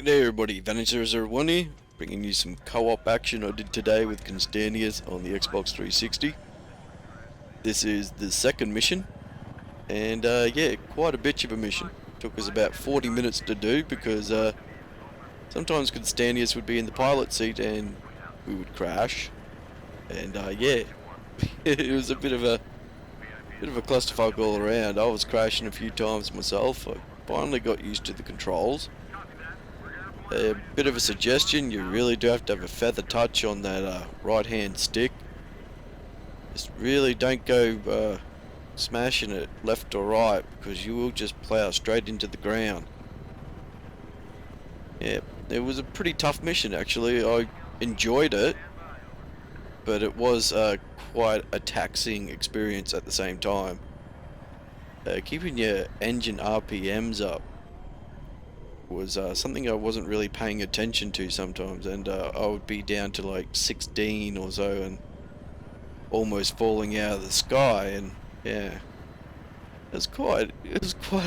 G'day everybody, Vanity001 here, bringing you some co-op action I did today with Constantius on the Xbox 360. This is the second mission, and yeah, quite a bitch of a mission. Took us about 40 minutes to do because sometimes Constantius would be in the pilot seat and we would crash, and yeah, it was a bit of a clusterfuck all around. I was crashing a few times myself. I finally got used to the controls. A bit of a suggestion, you really do have to have a feather touch on that right hand stick. Just really don't go smashing it left or right, because you will just plow straight into the ground. Yeah, it was a pretty tough mission actually. I enjoyed it, but it was quite a taxing experience at the same time. Keeping your engine RPMs up was something I wasn't really paying attention to sometimes, and I would be down to like 16 or so and almost falling out of the sky, and yeah, it was quite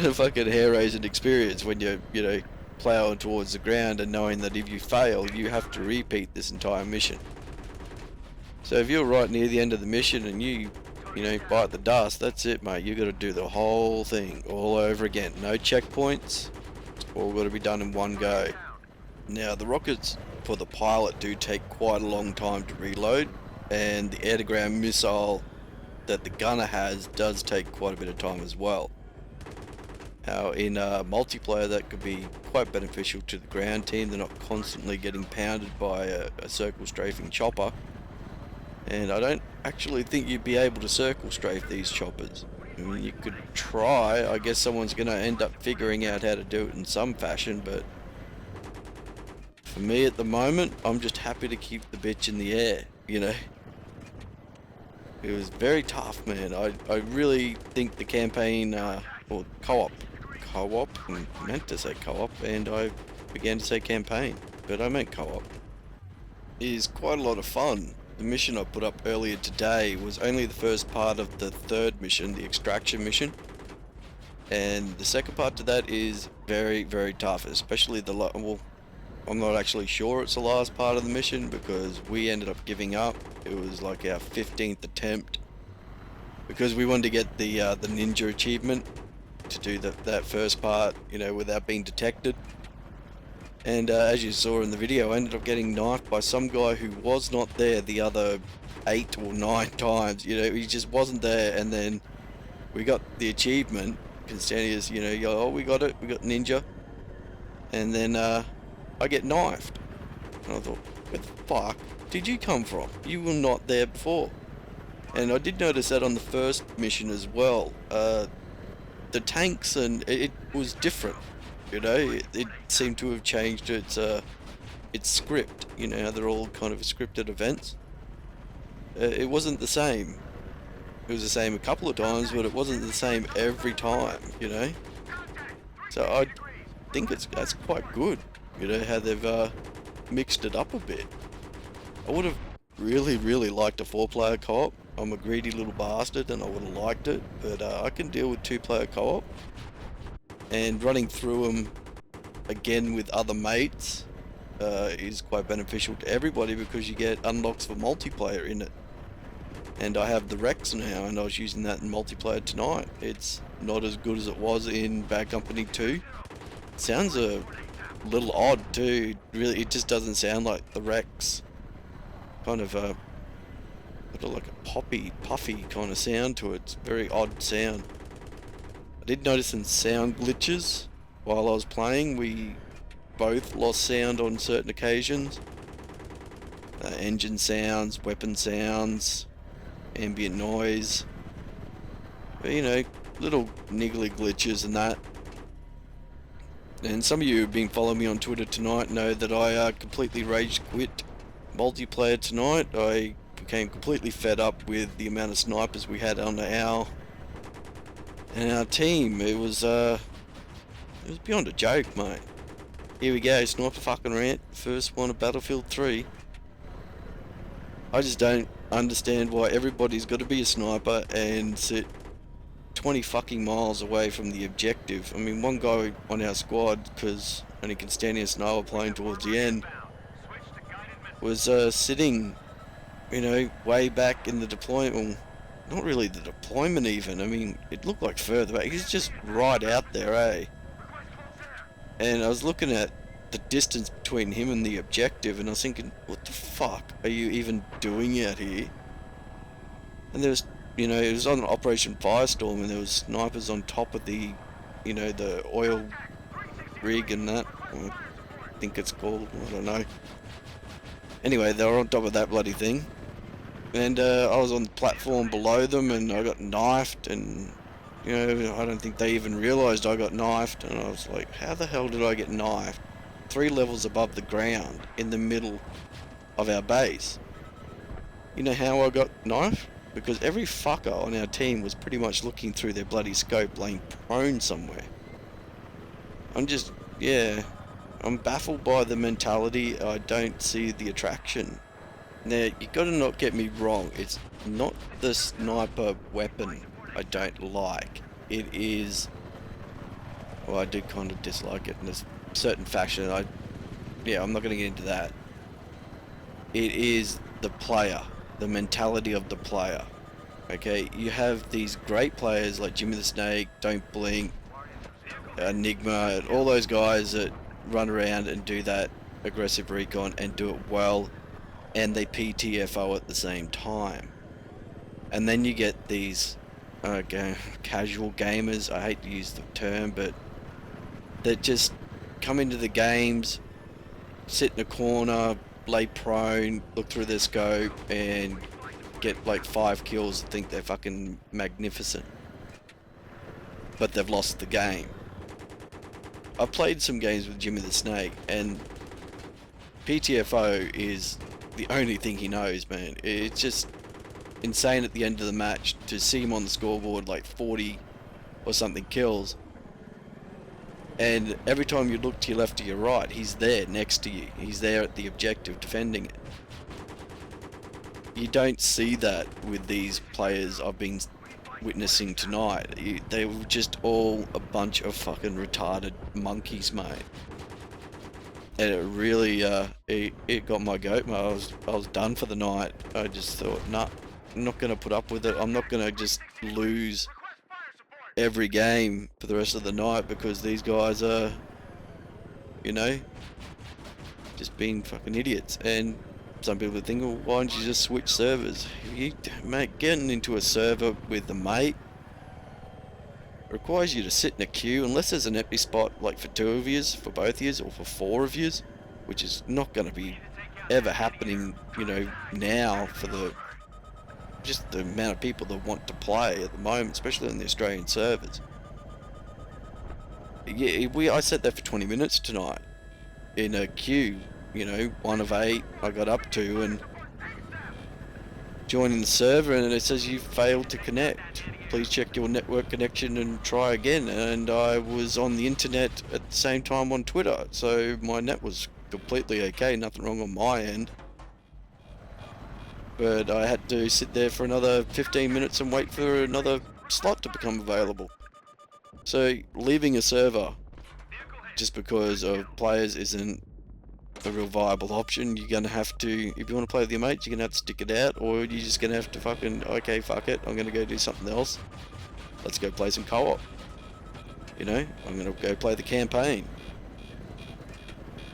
a fucking hair-raising experience when you're plowing towards the ground and knowing that if you fail you have to repeat this entire mission. So if you're right near the end of the mission and you bite the dust, that's it, mate. You got to do the whole thing all over again. No checkpoints. All got to be done in one go. Now the rockets for the pilot do take quite a long time to reload, and the air-to-ground missile that the gunner has does take quite a bit of time as well. Now in multiplayer that could be quite beneficial to the ground team. They're not constantly getting pounded by a circle strafing chopper, and I don't actually think you'd be able to circle strafe these choppers. I mean, you could try. I guess someone's going to end up figuring out how to do it in some fashion, but for me at the moment, I'm just happy to keep the bitch in the air, It was very tough, man. I really think the campaign, or co-op, I meant to say co-op, and I began to say campaign, but I meant co-op, is quite a lot of fun. The mission I put up earlier today was only the first part of the third mission, the extraction mission, and the second part to that is very, very tough, especially well, I'm not actually sure it's the last part of the mission because we ended up giving up. It was like our 15th attempt because we wanted to get the ninja achievement to do that first part, without being detected. And as you saw in the video, I ended up getting knifed by some guy who was not there the other 8 or 9 times. He just wasn't there, and then we got the achievement. Constantius, oh, we got it, we got ninja. And then I get knifed. And I thought, where the fuck did you come from? You were not there before. And I did notice that on the first mission as well. The tanks, and it was different. It seemed to have changed its script. They're all kind of scripted events. It wasn't the same. It was the same a couple of times, but it wasn't the same every time. So I think that's quite good. How they've mixed it up a bit. I would have really liked a 4-player co-op. I'm a greedy little bastard, and I would have liked it, but I can deal with 2-player co-op. And running through them again with other mates is quite beneficial to everybody because you get unlocks for multiplayer in it. And I have the Rex now, and I was using that in multiplayer tonight. It's not as good as it was in Bad Company 2. It sounds a little odd too. Really, it just doesn't sound like the Rex. Kind of like a puffy kind of sound to it. It's a very odd sound. I did notice some sound glitches while I was playing. We both lost sound on certain occasions. Engine sounds, weapon sounds, ambient noise. But, little niggly glitches and that. And some of you who've been following me on Twitter tonight know that I completely rage quit multiplayer tonight. I became completely fed up with the amount of snipers we had on our team. It was beyond a joke, mate. Here we go, sniper fucking rant, first one of Battlefield 3. I just don't understand why everybody's got to be a sniper and sit 20 fucking miles away from the objective. I mean, one guy on our squad, because only Constantius and I were playing towards the end, was sitting, way back in the deployment. Well, not really the deployment even. I mean, it looked like further back. He's just right out there, eh? And I was looking at the distance between him and the objective, and I was thinking, what the fuck are you even doing out here? And there was, it was on Operation Firestorm, and there was snipers on top of the, the oil rig and that. I think it's called, I don't know. Anyway, they were on top of that bloody thing. And I was on the platform below them, and I got knifed, and, I don't think they even realised I got knifed. And I was like, how the hell did I get knifed 3 levels above the ground in the middle of our base? You know how I got knifed? Because every fucker on our team was pretty much looking through their bloody scope, laying prone somewhere. I'm baffled by the mentality. I don't see the attraction. Now, you gotta not get me wrong, it's not the sniper weapon I don't like. It is... well, I do kind of dislike it in a certain fashion. I'm not gonna get into that. It is the player, the mentality of the player. Okay, you have these great players like Jimmy the Snake, Don't Blink, Enigma, and all those guys that run around and do that aggressive recon and do it well, and they PTFO at the same time. And then you get these casual gamers, I hate to use the term, but that just come into the games, sit in a corner, lay prone, look through their scope, and get like 5 kills and think they're fucking magnificent. But they've lost the game. I've played some games with Jimmy the Snake, and PTFO is the only thing he knows, man. It's just insane at the end of the match to see him on the scoreboard like 40 or something kills, and every time you look to your left or your right, he's there next to you. He's there at the objective defending it. You don't see that with these players I've been witnessing tonight. They were just all a bunch of fucking retarded monkeys, mate. And it really, it got my goat, mate. I was done for the night. I just thought, nah, I'm not gonna put up with it. I'm not gonna just lose every game for the rest of the night because these guys are, just being fucking idiots. And some people would think, well, why don't you just switch servers? Mate, getting into a server with a mate requires you to sit in a queue, unless there's an empty spot like for 2 of yous, for both of yous, or for 4 of yous, which is not going to be ever happening, now for just the amount of people that want to play at the moment, especially in the Australian servers. Yeah, I sat there for 20 minutes tonight in a queue, 1 of 8 I got up to, and joining the server, and it says you failed to connect. Please check your network connection and try again. And I was on the internet at the same time on Twitter, so my net was completely okay, nothing wrong on my end. But I had to sit there for another 15 minutes and wait for another slot to become available. So leaving a server just because of players isn't a real viable option. You're gonna have to, if you want to play with your mates, you're gonna have to stick it out, or you're just gonna have to fucking, okay, fuck it, I'm gonna go do something else. Let's go play some co-op. I'm gonna go play the campaign.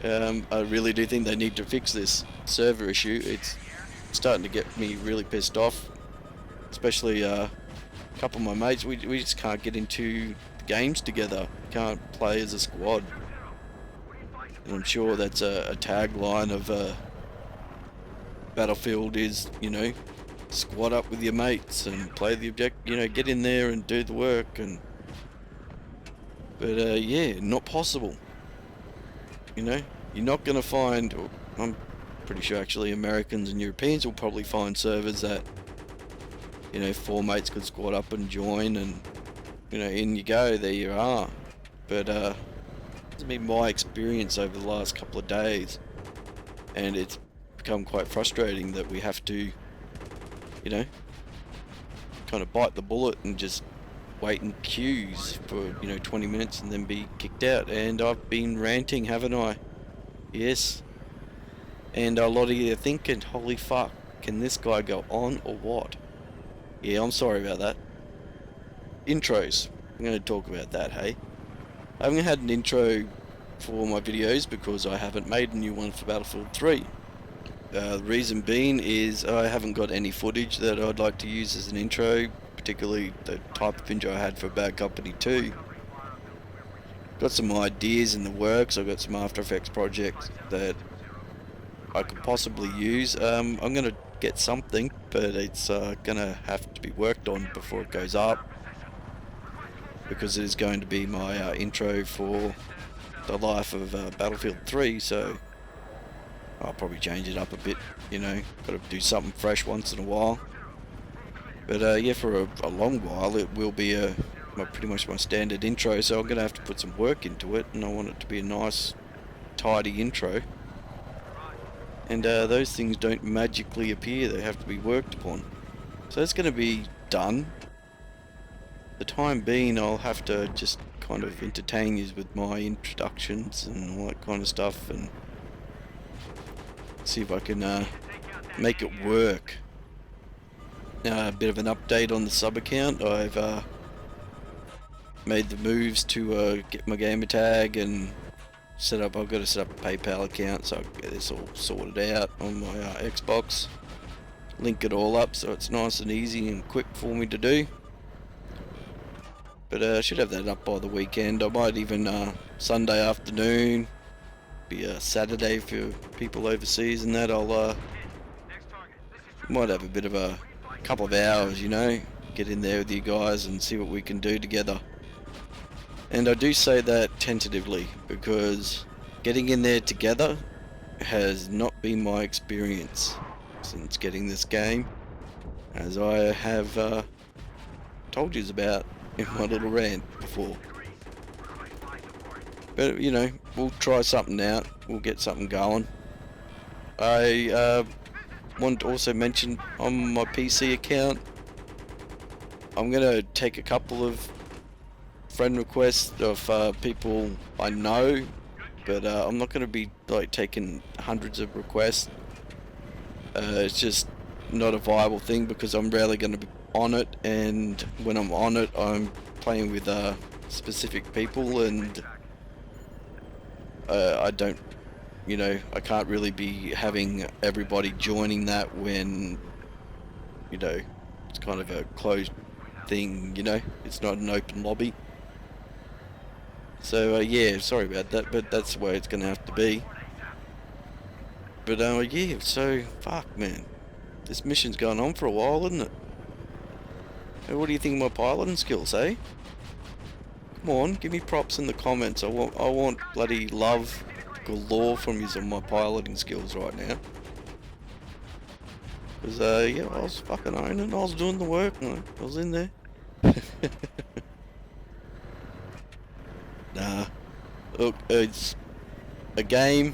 I really do think they need to fix this server issue. It's starting to get me really pissed off, especially a couple of my mates. We just can't get into the games together, can't play as a squad. And I'm sure that's a tagline of Battlefield is, squad up with your mates and play the get in there and do the work. But yeah, not possible. You're not going to find, I'm pretty sure actually Americans and Europeans will probably find servers that, 4 mates could squad up and join, and, in you go, there you are. But, it's been my experience over the last couple of days, and it's become quite frustrating that we have to, kind of bite the bullet and just wait in queues for 20 minutes and then be kicked out. And I've been ranting, haven't I? Yes. And a lot of you are thinking, holy fuck, can this guy go on or what? Yeah, I'm sorry about that. Intros. I'm going to talk about that, hey? I haven't had an intro for my videos because I haven't made a new one for Battlefield 3. The reason being is I haven't got any footage that I'd like to use as an intro, particularly the type of intro I had for Bad Company 2. Got some ideas in the works. I've got some After Effects projects that I could possibly use. I'm going to get something, but it's going to have to be worked on before it goes up, because it is going to be my intro for the life of Battlefield 3, so I'll probably change it up a bit, got to do something fresh once in a while. But yeah, for a long while it will be pretty much my standard intro, so I'm going to have to put some work into it, and I want it to be a nice, tidy intro. And those things don't magically appear, they have to be worked upon. So it's going to be done. The time being, I'll have to just kind of entertain you with my introductions and all that kind of stuff, and see if I can make it work. Now, a bit of an update on the sub account. I've made the moves to get my gamer tag and set up. I've got to set up a PayPal account, so I'll get this all sorted out on my Xbox. Link it all up so it's nice and easy and quick for me to do. But I should have that up by the weekend. I might even Sunday afternoon, be a Saturday for people overseas and that. I'll might have a bit of a couple of hours, get in there with you guys and see what we can do together. And I do say that tentatively, because getting in there together has not been my experience since getting this game, as I have told you about in my little rant before. But we'll try something out, we'll get something going. I want to also mention on my PC account, I'm going to take a couple of friend requests of people I know, but I'm not going to be taking hundreds of requests. It's just not a viable thing, because I'm rarely going to be on it, and when I'm on it I'm playing with specific people, and I don't, I can't really be having everybody joining that when it's kind of a closed thing, it's not an open lobby. So yeah, sorry about that, but that's the way it's going to have to be. But yeah, so fuck, man, this mission's going on for a while, isn't it? Hey, what do you think of my piloting skills, eh? Come on, give me props in the comments. I want bloody love galore from you on my piloting skills right now. Because yeah, I was fucking owning, I was doing the work, I was in there. Nah, look, it's a game.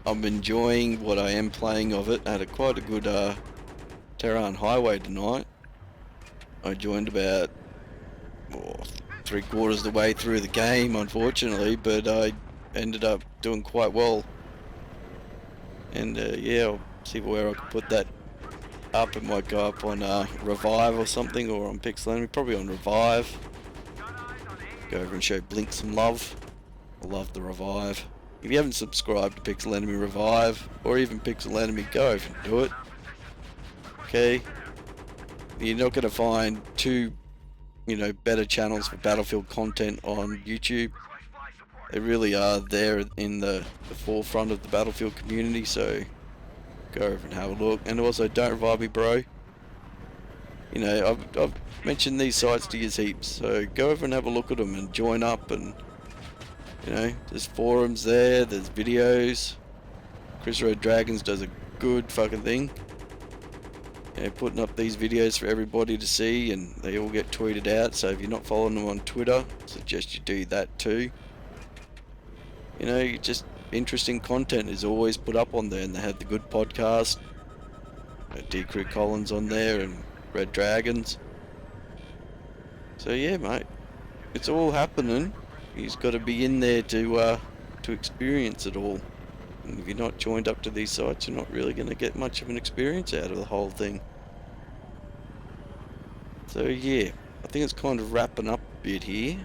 I'm enjoying what I am playing of it. I had quite a good Tehran Highway tonight. I joined about 3/4 of the way through the game, unfortunately, but I ended up doing quite well. And yeah, I'll see where I can put that up. It might go up on Revive or something, or on Pixel Enemy, probably on Revive. Go over and show Blink some love. I love the Revive. If you haven't subscribed to Pixel Enemy Revive, or even Pixel Enemy, go over and do it. Okay? You're not going to find two, better channels for Battlefield content on YouTube. They really are there in the forefront of the Battlefield community, so go over and have a look. And also, don't revive me, bro. I've mentioned these sites to you heaps, so go over and have a look at them and join up. And there's forums there, there's videos. Chris Red Dragons does a good fucking thing, putting up these videos for everybody to see, and they all get tweeted out. So if you're not following them on Twitter, I suggest you do that too. Just interesting content is always put up on there, and they have the good podcast. D. Crew Collins on there and Red Dragons. So yeah, mate, it's all happening. He's got to be in there to experience it all. And if you're not joined up to these sites, you're not really going to get much of an experience out of the whole thing. So yeah, I think it's kind of wrapping up a bit here.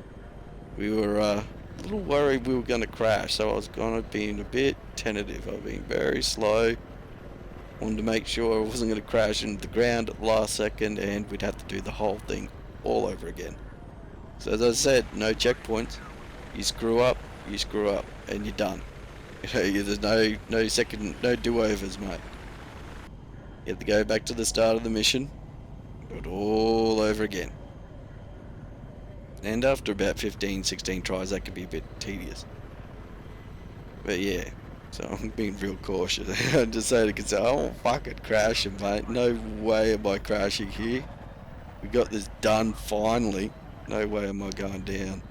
We were a little worried we were going to crash, so I was kind of being a bit tentative. I've been very slow. Wanted to make sure I wasn't going to crash into the ground at the last second, and we'd have to do the whole thing all over again. So as I said, no checkpoints. You screw up, and you're done. There's no second, no do-overs, mate. You have to go back to the start of the mission, do it all over again. And after about 15, 16 tries, that can be a bit tedious. But yeah, so I'm being real cautious. I just say to consider, oh fuck it, crashing, mate. No way am I crashing here. We got this done finally. No way am I going down.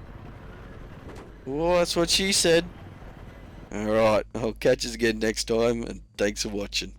Well, that's what she said. Alright, I'll catch us again next time, and thanks for watching.